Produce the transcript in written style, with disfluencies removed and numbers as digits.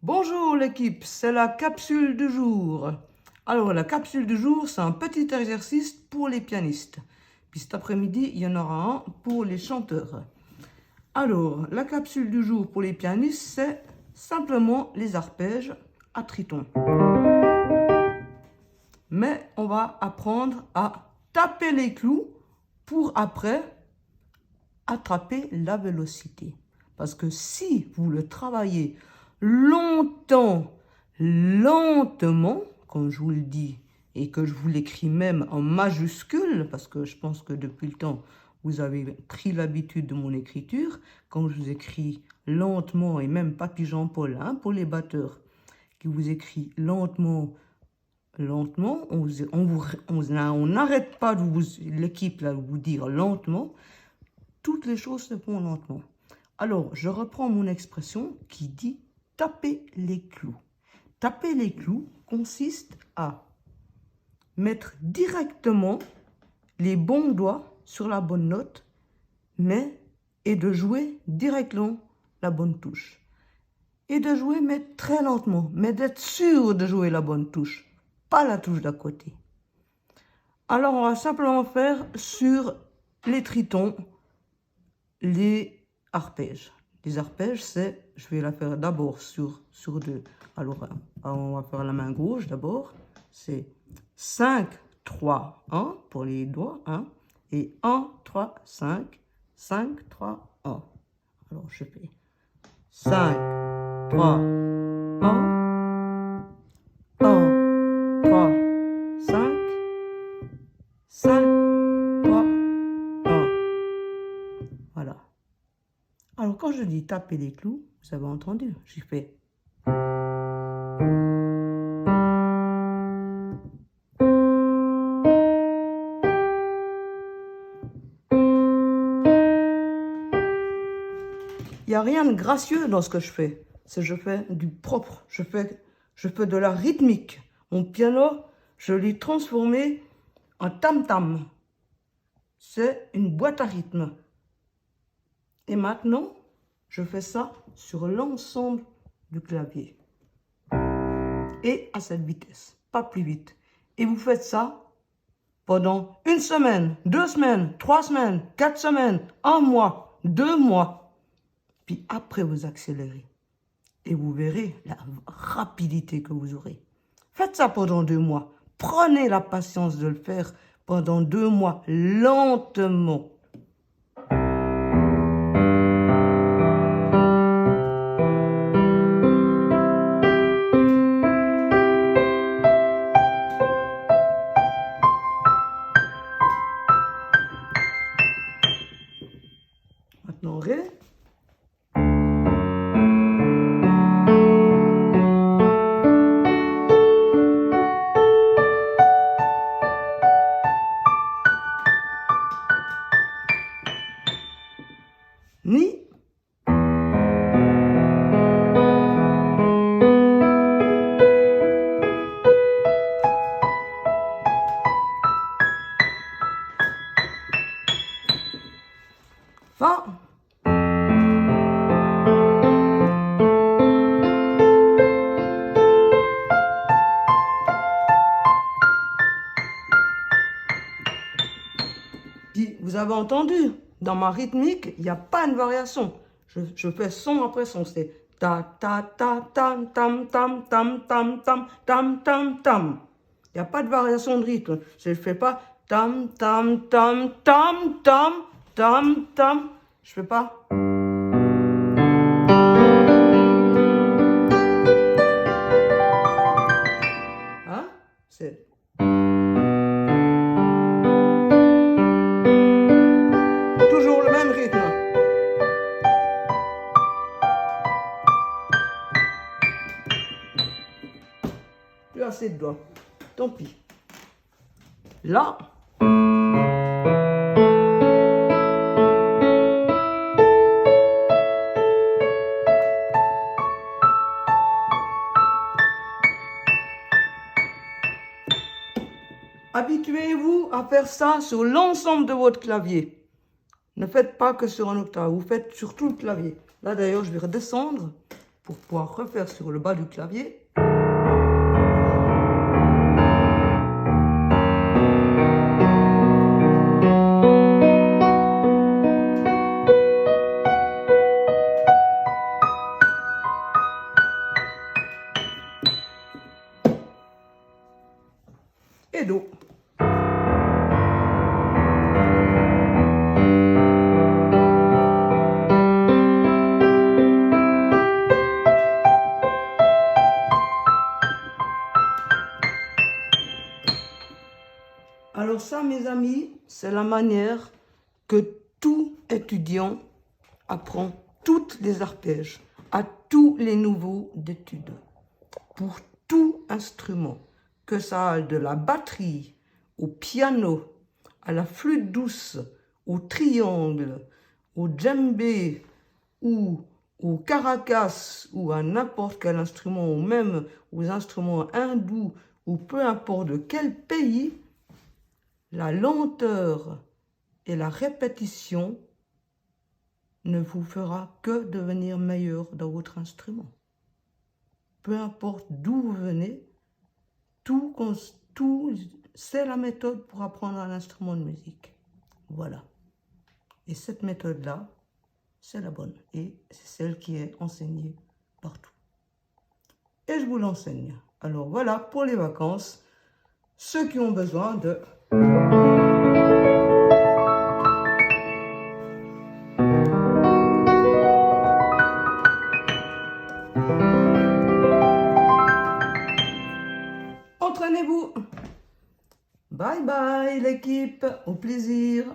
Bonjour l'équipe, c'est la capsule du jour. Alors la capsule du jour, c'est un petit exercice pour les pianistes. Puis cet après-midi, il y en aura un pour les chanteurs. Alors, la capsule du jour pour les pianistes, c'est simplement les arpèges à triton. Mais on va apprendre à taper les clous pour après attraper la vélocité. Parce que si vous le travaillez longtemps, lentement, comme je vous le dis, et que je vous l'écris même en majuscule, parce que je pense que depuis le temps, vous avez pris l'habitude de mon écriture, quand je vous écris lentement, et même Papy Jean-Paul, hein, pour les batteurs, qui vous écrit lentement, on n'arrête pas de l'équipe là, de vous dire lentement. Toutes les choses se font lentement. Alors, je reprends mon expression qui dit taper les clous. Taper les clous consiste à mettre directement les bons doigts sur la bonne note, et de jouer directement la bonne touche. Et de jouer, mais très lentement, mais d'être sûr de jouer la bonne touche, pas la touche d'à côté. Alors, on va simplement faire sur les tritons, les arpèges. Les arpèges, c'est, je vais la faire d'abord sur 2. Alors, on va faire la main gauche d'abord. C'est 5, 3, 1 pour les doigts. 1. Et 1, 3, 5. 5, 3, 1. Alors, je fais 5, 3, 1. 1, 3, 5. 5, 3, 1. Voilà. Alors, quand je dis taper les clous, vous avez entendu, j'ai fait. Il n'y a rien de gracieux dans ce que je fais. Je fais du propre. Je fais de la rythmique. Mon piano, je l'ai transformé en tam-tam. C'est une boîte à rythme. Et maintenant, je fais ça sur l'ensemble du clavier. Et à cette vitesse, pas plus vite. Et vous faites ça pendant 1 semaine, 2 semaines, 3 semaines, 4 semaines, 1 mois, 2 mois. Puis après, vous accélérez. Et vous verrez la rapidité que vous aurez. Faites ça pendant 2 mois. Prenez la patience de le faire pendant 2 mois, lentement. Maintenant, ré. Mi. Fa. Vous avez entendu, dans ma rythmique, il n'y a pas une variation. Je fais son après son, c'est ta ta ta tam tam tam tam tam tam tam tam tam. Il n'y a pas de variation de rythme. Je ne fais pas tam tam tam tam tam tam tam. Je fais pas. Hein? C'est. Toujours le même rythme. Plus assez de doigts. Tant pis. Là. Habituez-vous à faire ça sur l'ensemble de votre clavier. Ne faites pas que sur un octave, vous faites sur tout le clavier. Là d'ailleurs, je vais redescendre pour pouvoir refaire sur le bas du clavier. Et Do. Alors ça, mes amis, c'est la manière que tout étudiant apprend toutes les arpèges à tous les niveaux d'études. Pour tout instrument, que ça aille de la batterie au piano, à la flûte douce, au triangle, au djembé ou au caracas ou à n'importe quel instrument, ou même aux instruments hindous ou peu importe de quel pays, la lenteur et la répétition ne vous fera que devenir meilleur dans votre instrument. Peu importe d'où vous venez, tout c'est la méthode pour apprendre un instrument de musique. Voilà. Et cette méthode-là, c'est la bonne. Et c'est celle qui est enseignée partout. Et je vous l'enseigne. Alors voilà, pour les vacances, ceux qui ont besoin de... Entraînez-vous. Bye bye l'équipe, au plaisir.